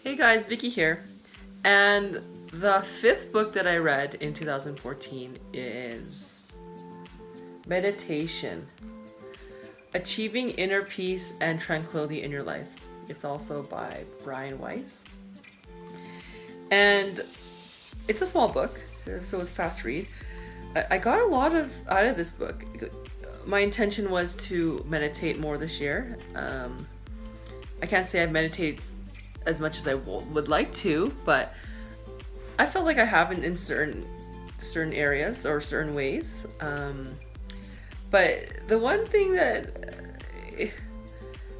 Hey guys, Vicky here. And the fifth book that I read in 2014 is Meditation: Achieving Inner Peace and Tranquility in Your Life. It's also by Weiss. And it's a small book, so it's a fast read. I got a lot out of this book. My intention was to meditate more this year. I can't say I've meditated as much as I would like to, but I felt like I haven't in certain areas or certain ways. But the one thing that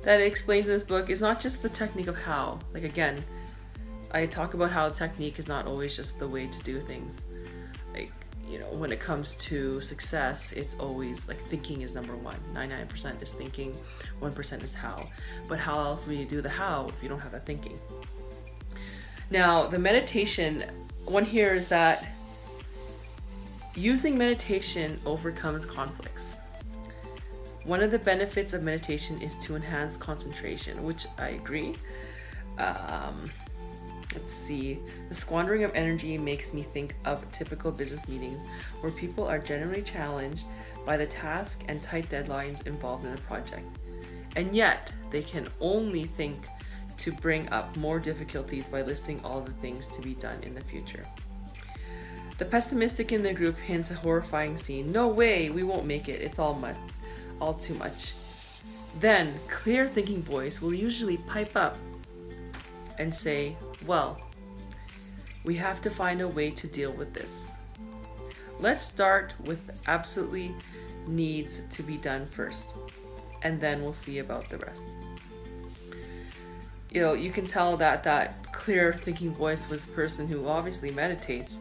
explains in this book is not just the technique of how. Like, again, I talk about how technique is not always just the way to do things. Like, when it comes to success, it's always like thinking is number one. 99% is thinking, 1% is how. But how else will you do the how if you don't have that thinking? Now, the meditation one here is that using meditation overcomes conflicts. One of the benefits of meditation is to enhance concentration, which I agree. Let's see. The squandering of energy makes me think of typical business meetings where people are generally challenged by the task and tight deadlines involved in a project. And yet, they can only think to bring up more difficulties by listing all the things to be done in the future. The pessimistic in the group hints a horrifying scene. No way, we won't make it. It's all too much. Then, clear thinking voice will usually pipe up and say, well, we have to find a way to deal with this. Let's start with absolutely needs to be done first, and then we'll see about the rest. You can tell that clear thinking voice was the person who obviously meditates.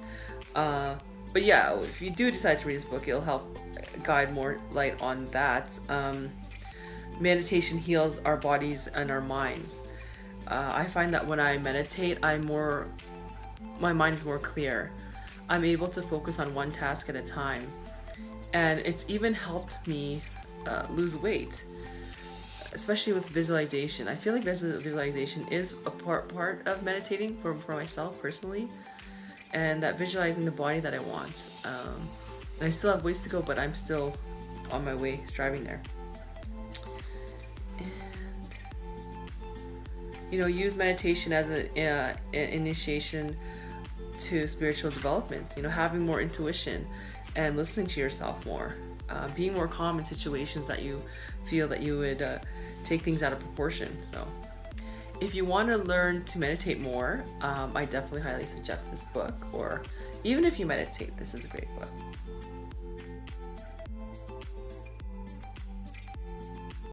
But yeah, if you do decide to read this book, it'll help guide more light on that. Meditation heals our bodies and our minds. I find that when I meditate, my mind is more clear. I'm able to focus on one task at a time. And it's even helped me lose weight, especially with visualization. I feel like visualization is a part of meditating for myself personally, and that visualizing the body that I want. And I still have ways to go, but I'm still on my way, striving there. Use meditation as an initiation to spiritual development. Having more intuition and listening to yourself more. Being more calm in situations that you feel that you would take things out of proportion. So, if you want to learn to meditate more, I definitely highly suggest this book. Or even if you meditate, this is a great book.